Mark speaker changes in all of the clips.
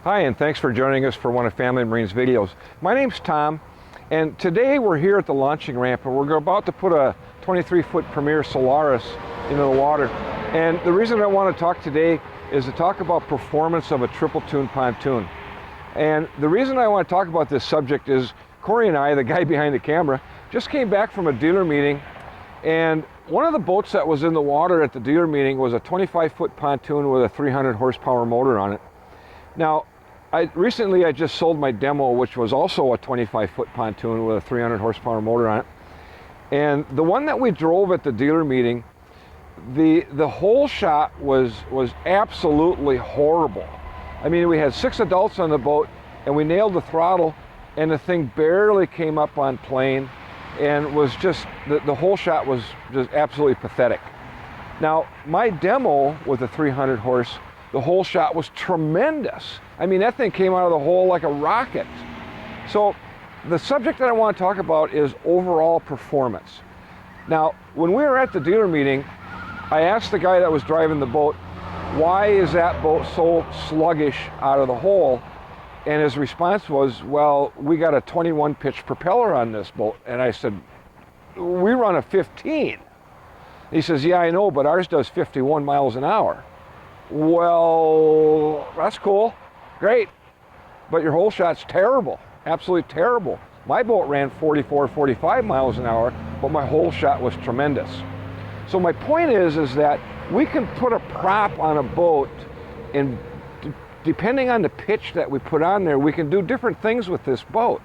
Speaker 1: Hi, and thanks for joining us for one of Family Marine's videos. My name's Tom, and today we're here at the launching ramp, and we're about to put a 23-foot Premier Solaris into the water. And the reason I want to talk today is to talk about performance of a triple tune pontoon. And the reason I want to talk about this subject is Corey and I, the guy behind the camera, just came back from a dealer meeting, and one of the boats that was in the water at the dealer meeting was a 25-foot pontoon with a 300 horsepower motor on it. Now, recently I just sold my demo, which was also a 25-foot pontoon with a 300 horsepower motor on it. And the one that we drove at the dealer meeting, the whole shot was absolutely horrible. I mean, we had 6 adults on the boat, and we nailed the throttle, and the thing barely came up on plane, and was just, the whole shot was just absolutely pathetic. Now, my demo with the 300 horse, the whole shot was tremendous. I mean, that thing came out of the hole like a rocket. So the subject that I want to talk about is overall performance. Now, when we were at the dealer meeting, I asked the guy that was driving the boat, why is that boat so sluggish out of the hole? And his response was, well, we got a 21 pitch propeller on this boat. And I said, we run a 15. He says, yeah, I know, but ours does 51 miles an hour. Well, that's cool, great, but your whole shot's terrible, absolutely terrible. My boat ran 44, 45 miles an hour, but my whole shot was tremendous. So my point is that we can put a prop on a boat, and depending on the pitch that we put on there, we can do different things with this boat.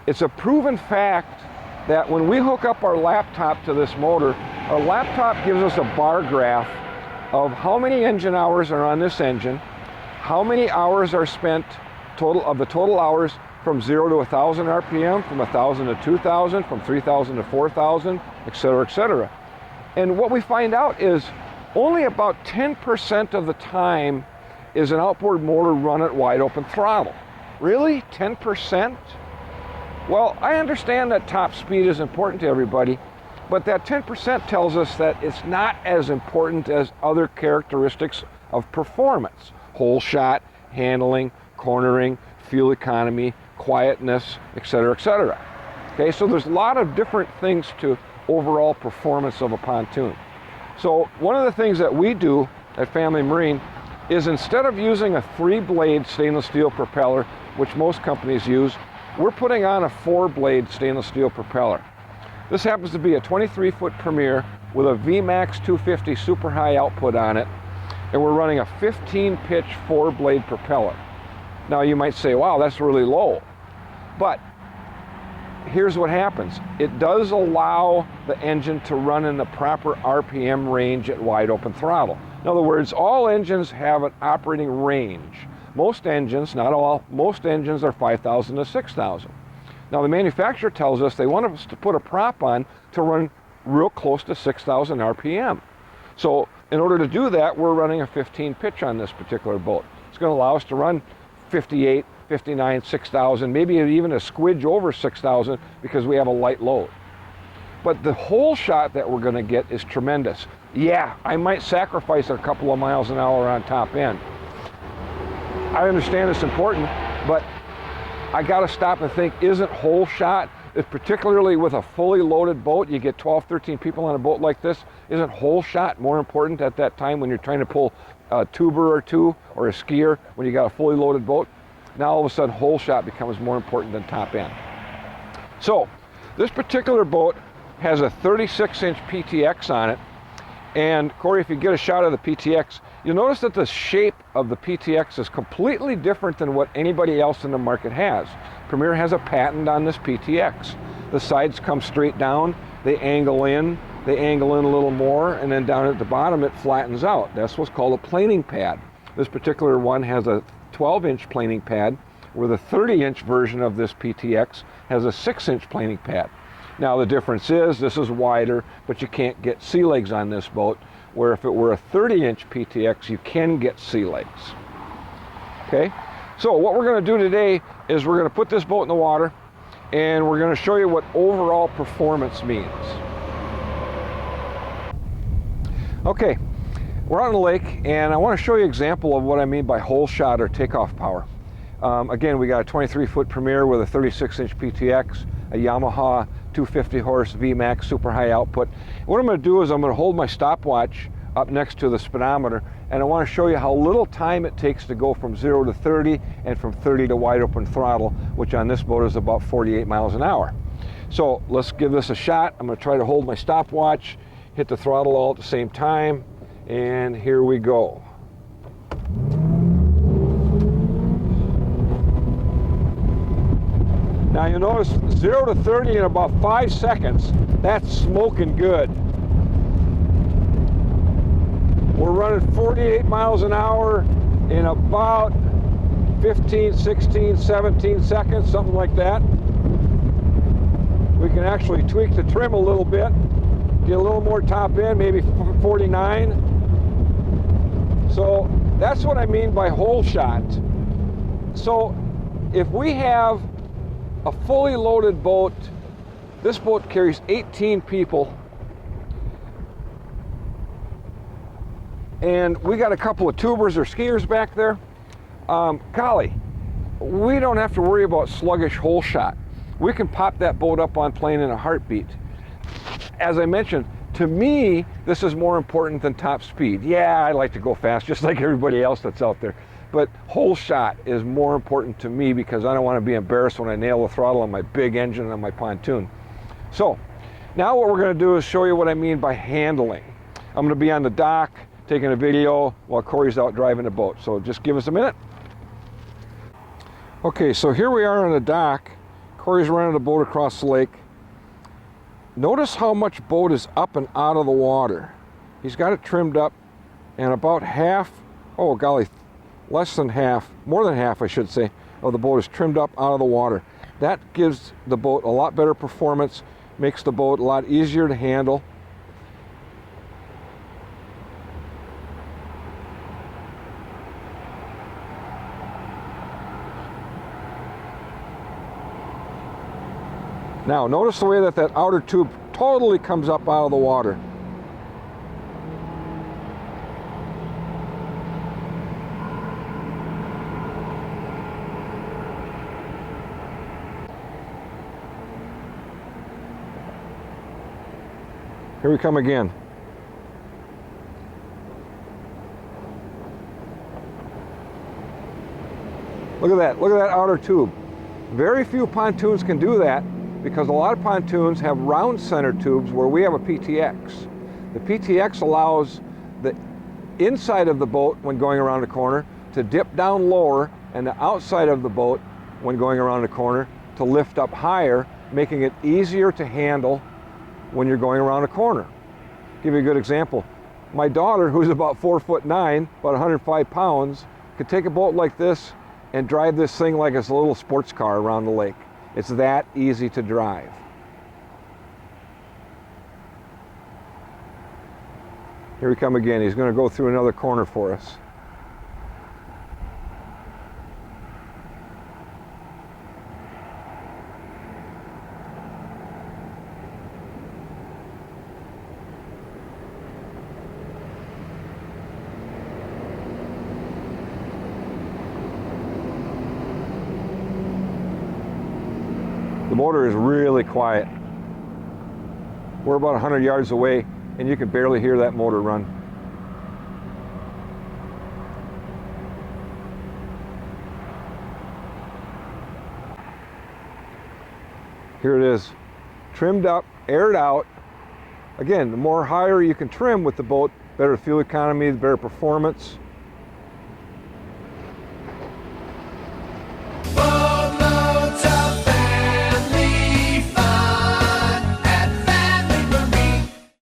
Speaker 1: It's a proven fact that when we hook up our laptop to this motor, our laptop gives us a bar graph of how many engine hours are on this engine, how many hours are spent of the total hours from 0 to 1,000 RPM, from 1,000 to 2,000, from 3,000 to 4,000, et cetera, et cetera. And what we find out is only about 10% of the time is an outboard motor run at wide open throttle. Really? 10%? Well, I understand that top speed is important to everybody, but that 10% tells us that it's not as important as other characteristics of performance. Whole shot, handling, cornering, fuel economy, quietness, et cetera, et cetera. Okay, so there's a lot of different things to overall performance of a pontoon. So one of the things that we do at Family Marine is, instead of using a 3-blade stainless steel propeller, which most companies use, we're putting on a 4-blade stainless steel propeller. This happens to be a 23-foot Premier with a VMAX 250 super high output on it, and we're running a 15-pitch 4-blade propeller. Now you might say, wow, that's really low. But here's what happens. It does allow the engine to run in the proper RPM range at wide open throttle. In other words, all engines have an operating range. Most engines, not all, most engines are 5,000 to 6,000. Now the manufacturer tells us they want us to put a prop on to run real close to 6,000 RPM. So in order to do that, we're running a 15 pitch on this particular boat. It's going to allow us to run 58, 59, 6,000, maybe even a squidge over 6,000 because we have a light load. But the whole shot that we're going to get is tremendous. Yeah, I might sacrifice a couple of miles an hour on top end. I understand it's important, but I got to stop and think, isn't whole shot, particularly with a fully loaded boat, you get 12, 13 people on a boat like this, isn't whole shot more important at that time when you're trying to pull a tuber or two or a skier when you got a fully loaded boat? Now all of a sudden whole shot becomes more important than top end. So this particular boat has a 36-inch PTX on it, and Corey, if you get a shot of the PTX, you'll notice that the shape of the PTX is completely different than what anybody else in the market has. Premier has a patent on this PTX. The sides come straight down, they angle in a little more, and then down at the bottom it flattens out. That's what's called a planing pad. This particular one has a 12-inch planing pad, where the 30-inch version of this PTX has a 6-inch planing pad. Now the difference is this is wider, but you can't get sea legs on this boat, where if it were a 30-inch PTX, you can get sea legs. Okay, so what we're going to do today is we're going to put this boat in the water, and we're going to show you what overall performance means. Okay, We're out on the lake, and I want to show you an example of what I mean by hole shot or takeoff power. Again, we got a 23-foot Premier with a 36-inch PTX, a Yamaha 250 horse VMAX super high output. What I'm going to do is I'm going to hold my stopwatch up next to the speedometer, and I want to show you how little time it takes to go from 0 to 30 and from 30 to wide open throttle, which on this boat is about 48 miles an hour. So let's give this a shot. I'm going to try to hold my stopwatch, hit the throttle all at the same time, and here we go. Now you'll notice 0 to 30 in about 5 seconds. That's smoking good. We're running 48 miles an hour in about 15, 16, 17 seconds, something like that. We can actually tweak the trim a little bit, get a little more top end, maybe 49. So that's what I mean by hole shot. So if we have a fully loaded boat, this boat carries 18 people, and we got a couple of tubers or skiers back there. Golly, we don't have to worry about sluggish hole shot. We can pop that boat up on plane in a heartbeat. As I mentioned, to me, this is more important than top speed. Yeah, I like to go fast, just like everybody else that's out there. But hole shot is more important to me because I don't want to be embarrassed when I nail the throttle on my big engine on my pontoon. So, now what we're going to do is show you what I mean by handling. I'm going to be on the dock taking a video while Corey's out driving the boat. So just give us a minute. Okay, so here we are on the dock. Corey's running the boat across the lake. Notice how much boat is up and out of the water. He's got it trimmed up, and about half, oh golly, less than half, more than half I should say, of the boat is trimmed up out of the water. That gives the boat a lot better performance, makes the boat a lot easier to handle. Now, notice the way that that outer tube totally comes up out of the water. Here we come again. Look at that outer tube. Very few pontoons can do that, because a lot of pontoons have round center tubes where we have a PTX. The PTX allows the inside of the boat when going around the corner to dip down lower, and the outside of the boat when going around the corner to to lift up higher, making it easier to handle when you're going around a corner. Give you a good example. My daughter, who's about 4'9", about 105 pounds, could take a boat like this and drive this thing like it's a little sports car around the lake. It's that easy to drive. Here we come again. He's going to go through another corner for us. The motor is really quiet. We're about 100 yards away and you can barely hear that motor run. Here it is, trimmed up, aired out. Again, the more higher you can trim with the boat, better fuel economy, the better performance.